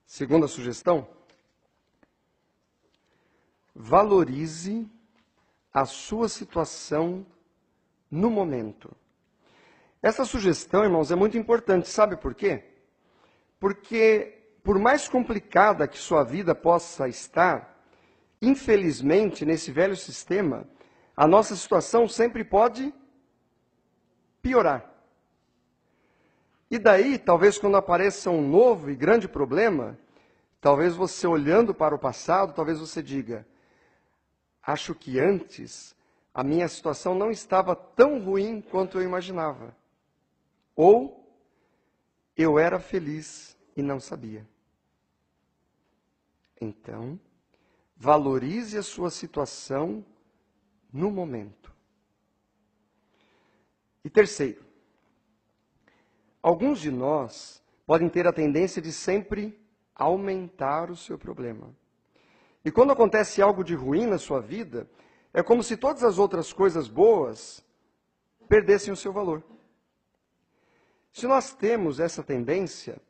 Segunda sugestão: valorize a sua situação no momento. Essa sugestão, irmãos, é muito importante. Sabe por quê? Porque, por mais complicada que sua vida possa estar, infelizmente, nesse velho sistema, a nossa situação sempre pode piorar. E daí, talvez quando apareça um novo e grande problema, talvez você olhando para o passado, talvez você diga: acho que antes a minha situação não estava tão ruim quanto eu imaginava. Ou eu era feliz e não sabia. Então, valorize a sua situação no momento. E terceiro, alguns de nós podem ter a tendência de sempre aumentar o seu problema. E quando acontece algo de ruim na sua vida, é como se todas as outras coisas boas perdessem o seu valor. Se nós temos essa tendência,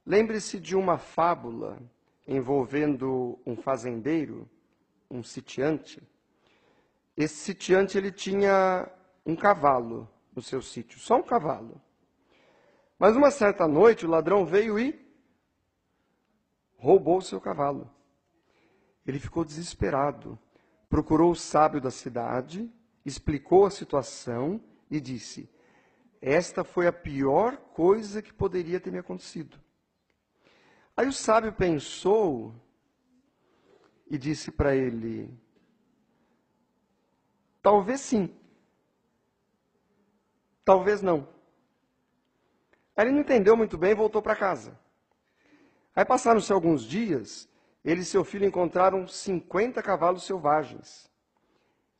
lembre-se de uma fábula envolvendo um fazendeiro, um sitiante. Esse sitiante, ele tinha um cavalo no seu sítio, só um cavalo. Mas uma certa noite o ladrão veio e roubou o seu cavalo. Ele ficou desesperado, procurou o sábio da cidade, explicou a situação e disse: esta foi a pior coisa que poderia ter me acontecido. Aí o sábio pensou e disse para ele: talvez sim, talvez não. Aí ele não entendeu muito bem e voltou para casa. Aí passaram-se alguns dias, ele e seu filho encontraram 50 cavalos selvagens.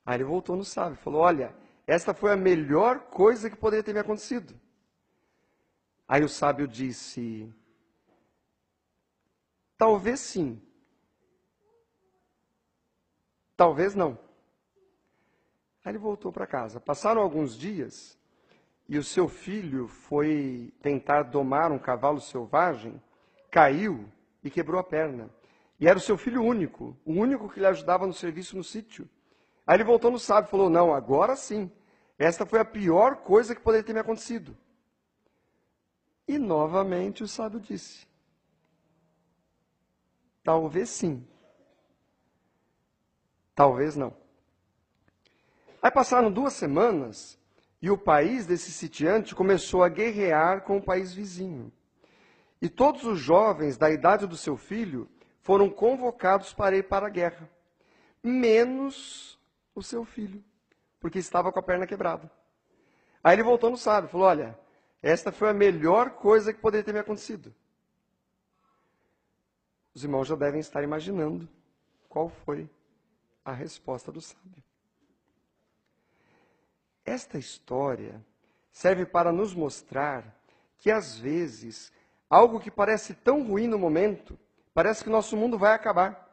Aí ele voltou no sábio e falou: olha, esta foi a melhor coisa que poderia ter me acontecido. Aí o sábio disse: talvez sim, talvez não. Aí ele voltou para casa. Passaram alguns dias e o seu filho foi tentar domar um cavalo selvagem, caiu e quebrou a perna. E era o seu filho único, o único que lhe ajudava no serviço no sítio. Aí ele voltou no sábio e falou: não, agora sim, esta foi a pior coisa que poderia ter me acontecido. E novamente o sábio disse: talvez sim, talvez não. Aí passaram 2 semanas e o país desse sitiante começou a guerrear com o país vizinho. E todos os jovens da idade do seu filho foram convocados para ir para a guerra, menos o seu filho, porque estava com a perna quebrada. Aí ele voltou no sábio e falou: olha, esta foi a melhor coisa que poderia ter me acontecido. Os irmãos já devem estar imaginando qual foi a resposta do sábio. Esta história serve para nos mostrar que, às vezes, algo que parece tão ruim no momento, parece que nosso mundo vai acabar.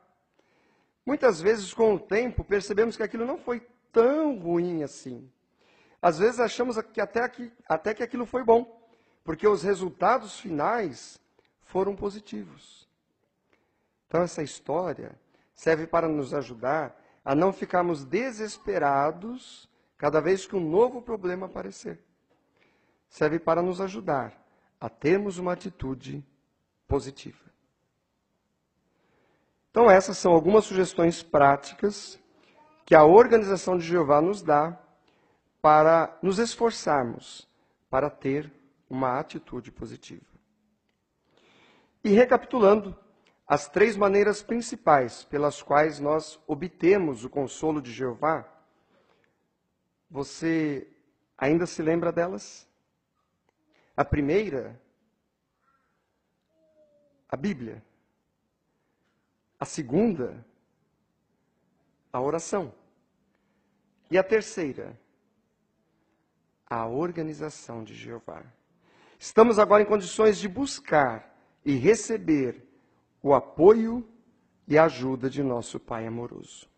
Muitas vezes, com o tempo, percebemos que aquilo não foi tão ruim assim. Às vezes achamos que até que aquilo foi bom, porque os resultados finais foram positivos. Então, essa história serve para nos ajudar a não ficarmos desesperados cada vez que um novo problema aparecer. Serve para nos ajudar a termos uma atitude positiva. Então, essas são algumas sugestões práticas que a organização de Jeová nos dá para nos esforçarmos para ter uma atitude positiva. E recapitulando, as 3 maneiras principais pelas quais nós obtemos o consolo de Jeová, você ainda se lembra delas? A primeira, a Bíblia. A segunda, a oração. E a terceira, a organização de Jeová. Estamos agora em condições de buscar e receber o apoio e a ajuda de nosso Pai amoroso.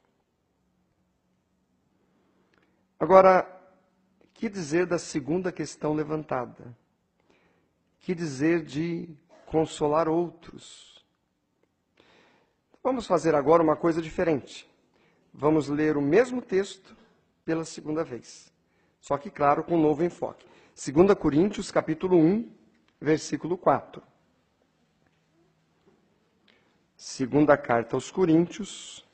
Agora, que dizer da segunda questão levantada? Que dizer de consolar outros Vamos fazer agora uma coisa diferente. Vamos ler o mesmo texto pela segunda vez. Só que, claro, com um novo enfoque. 2 Coríntios, capítulo 1, versículo 4. Segunda carta aos Coríntios,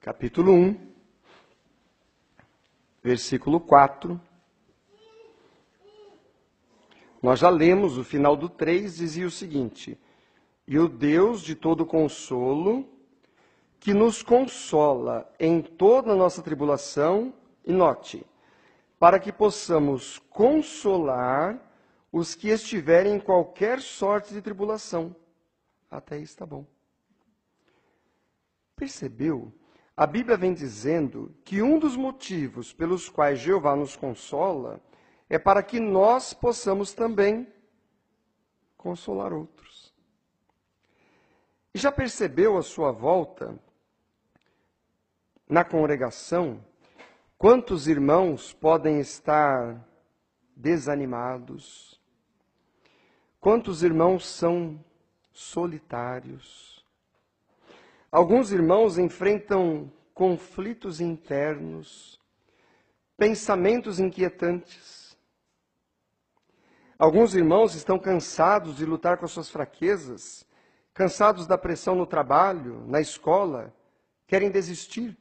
capítulo 1, versículo 4. Nós já lemos o final do 3, dizia o seguinte: e o Deus de todo consolo, que nos consola em toda a nossa tribulação, e note, para que possamos consolar os que estiverem em qualquer sorte de tribulação. Até aí está bom. Percebeu? A Bíblia vem dizendo que um dos motivos pelos quais Jeová nos consola é para que nós possamos também consolar outros. E já percebeu à sua volta, na congregação, quantos irmãos podem estar desanimados? Quantos irmãos são solitários? Alguns irmãos enfrentam conflitos internos, pensamentos inquietantes. Alguns irmãos estão cansados de lutar com as suas fraquezas, cansados da pressão no trabalho, na escola, querem desistir.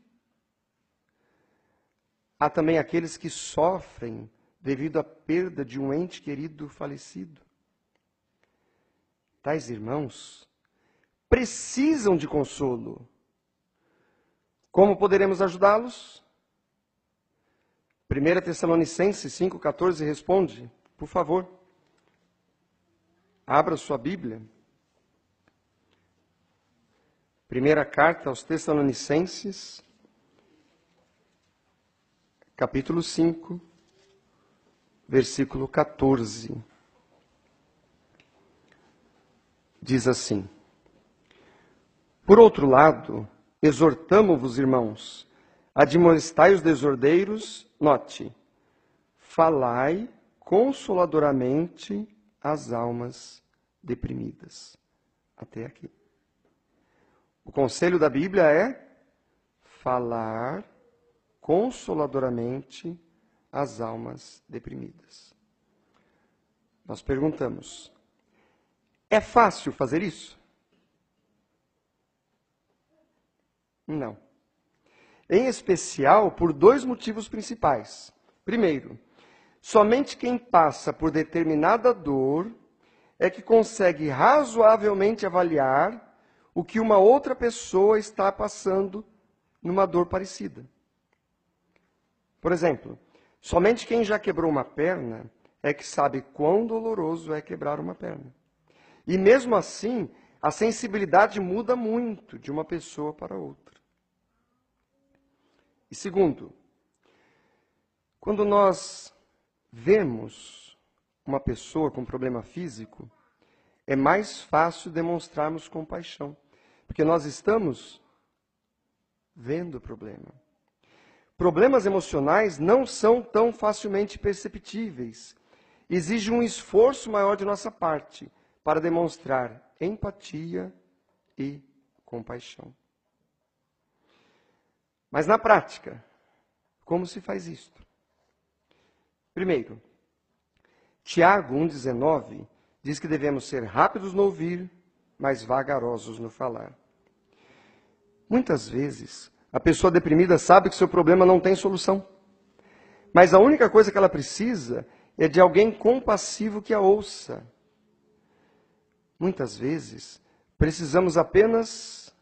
Há também aqueles que sofrem devido à perda de um ente querido falecido. Tais irmãos precisam de consolo. Como poderemos ajudá-los? 1 Tessalonicenses 5,14 responde, por favor. Abra sua Bíblia. Primeira carta aos Tessalonicenses, capítulo 5, versículo 14. Diz assim: por outro lado, exortamo-vos, irmãos, admoestai os desordeiros, note, falai consoladoramente às almas deprimidas. Até aqui. O conselho da Bíblia é falar consoladoramente às almas deprimidas. Nós perguntamos, é fácil fazer isso? Não. Em especial por dois motivos principais. Primeiro, somente quem passa por determinada dor é que consegue razoavelmente avaliar o que uma outra pessoa está passando numa dor parecida. Por exemplo, somente quem já quebrou uma perna é que sabe quão doloroso é quebrar uma perna. E mesmo assim, a sensibilidade muda muito de uma pessoa para outra. E segundo, quando nós vemos uma pessoa com problema físico, é mais fácil demonstrarmos compaixão, porque nós estamos vendo o problema. Problemas emocionais não são tão facilmente perceptíveis. Exige um esforço maior de nossa parte para demonstrar empatia e compaixão. Mas na prática, como se faz isto? Primeiro, Tiago 1,19 diz que devemos ser rápidos no ouvir, mas vagarosos no falar. Muitas vezes, a pessoa deprimida sabe que seu problema não tem solução. Mas a única coisa que ela precisa é de alguém compassivo que a ouça. Muitas vezes, precisamos apenas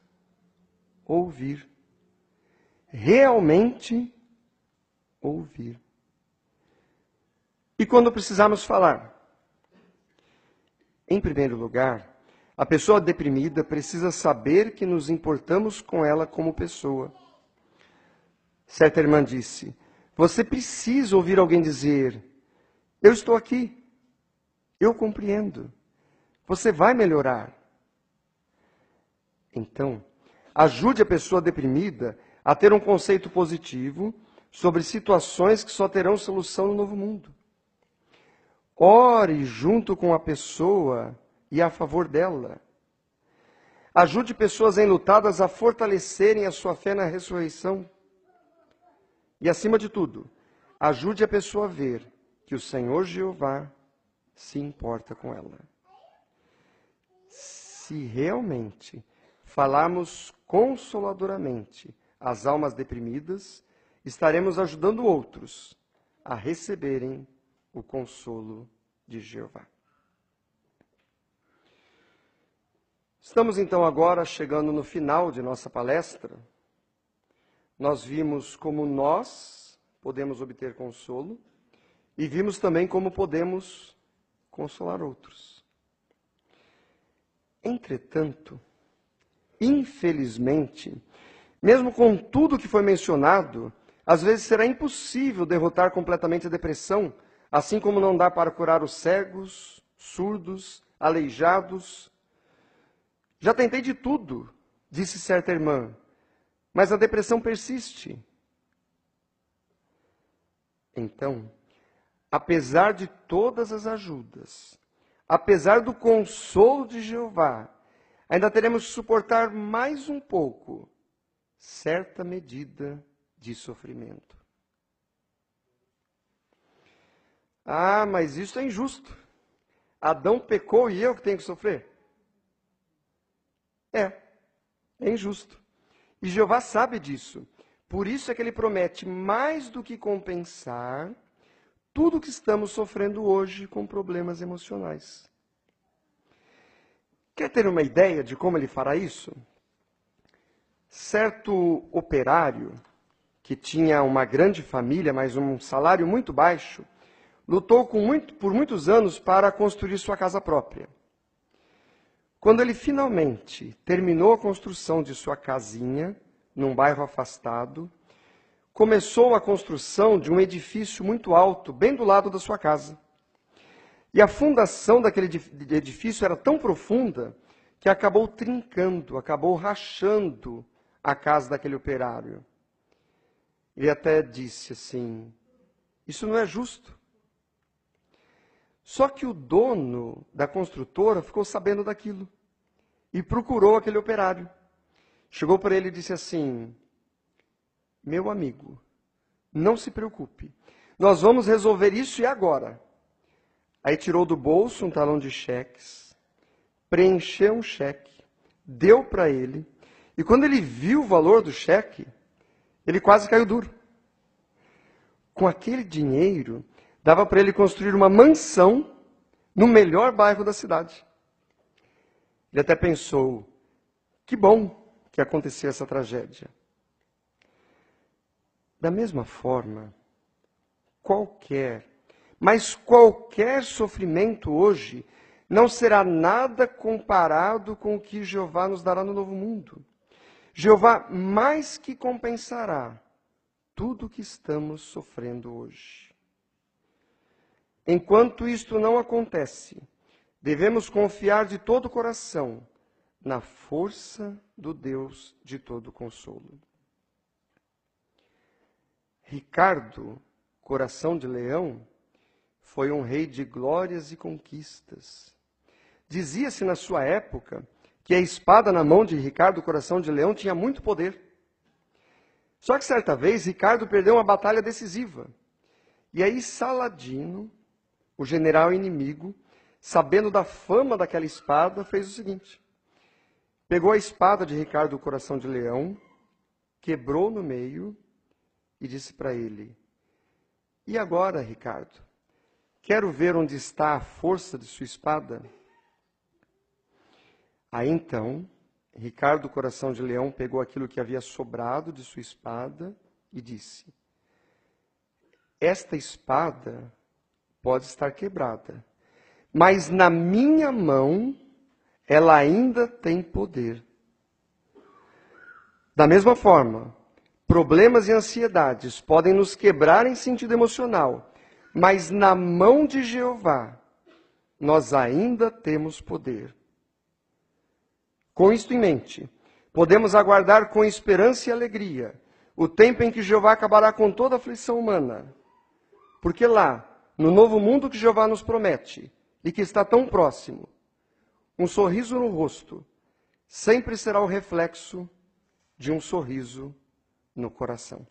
ouvir. Realmente ouvir. E quando precisarmos falar? Em primeiro lugar, a pessoa deprimida precisa saber que nos importamos com ela como pessoa. Certa irmã disse, você precisa ouvir alguém dizer, eu estou aqui, eu compreendo, você vai melhorar. Então, ajude a pessoa deprimida a ter um conceito positivo sobre situações que só terão solução no novo mundo. Ore junto com a pessoa e a favor dela. Ajude pessoas enlutadas a fortalecerem a sua fé na ressurreição. E, acima de tudo, ajude a pessoa a ver que o Senhor Jeová se importa com ela. Se realmente falarmos consoladoramente às almas deprimidas, estaremos ajudando outros a receberem o consolo de Jeová. Estamos então agora chegando no final de nossa palestra. Nós vimos como nós podemos obter consolo e vimos também como podemos consolar outros. Entretanto, infelizmente, mesmo com tudo que foi mencionado, às vezes será impossível derrotar completamente a depressão, assim como não dá para curar os cegos, surdos, aleijados. Já tentei de tudo, disse certa irmã, mas a depressão persiste. Então, apesar de todas as ajudas, apesar do consolo de Jeová, ainda teremos que suportar mais um pouco certa medida de sofrimento. Ah, mas isso é injusto. Adão pecou e eu que tenho que sofrer? É injusto. E Jeová sabe disso. Por isso é que ele promete mais do que compensar tudo o que estamos sofrendo hoje com problemas emocionais. Quer ter uma ideia de como ele fará isso? Certo operário, que tinha uma grande família, mas um salário muito baixo, lutou por muitos anos para construir sua casa própria. Quando ele finalmente terminou a construção de sua casinha, num bairro afastado, começou a construção de um edifício muito alto, bem do lado da sua casa. E a fundação daquele edifício era tão profunda que acabou trincando, acabou rachando a casa daquele operário. Ele até disse assim, isso não é justo. Só que o dono da construtora ficou sabendo daquilo e procurou aquele operário. Chegou para ele e disse assim, meu amigo, não se preocupe, nós vamos resolver isso e agora. Aí tirou do bolso um talão de cheques, preencheu um cheque, deu para ele, e quando ele viu o valor do cheque, ele quase caiu duro. Com aquele dinheiro, dava para ele construir uma mansão no melhor bairro da cidade. Ele até pensou, que bom que aconteceu essa tragédia. Da mesma forma, qualquer sofrimento hoje não será nada comparado com o que Jeová nos dará no novo mundo. Jeová mais que compensará tudo o que estamos sofrendo hoje. Enquanto isto não acontece, devemos confiar de todo o coração na força do Deus de todo consolo. Ricardo, coração de leão, foi um rei de glórias e conquistas. Dizia-se na sua época que a espada na mão de Ricardo, coração de leão, tinha muito poder. Só que certa vez Ricardo perdeu uma batalha decisiva. E aí Saladino, o general inimigo, sabendo da fama daquela espada, fez o seguinte. Pegou a espada de Ricardo, coração de leão, quebrou no meio e disse para ele, e agora, Ricardo, quero ver onde está a força de sua espada. Aí então, Ricardo, coração de leão, pegou aquilo que havia sobrado de sua espada e disse, esta espada pode estar quebrada, mas na minha mão ela ainda tem poder. Da mesma forma, problemas e ansiedades podem nos quebrar em sentido emocional, mas na mão de Jeová nós ainda temos poder. Com isto em mente, podemos aguardar com esperança e alegria o tempo em que Jeová acabará com toda a aflição humana. Porque lá, no novo mundo que Jeová nos promete e que está tão próximo, um sorriso no rosto sempre será o reflexo de um sorriso no coração.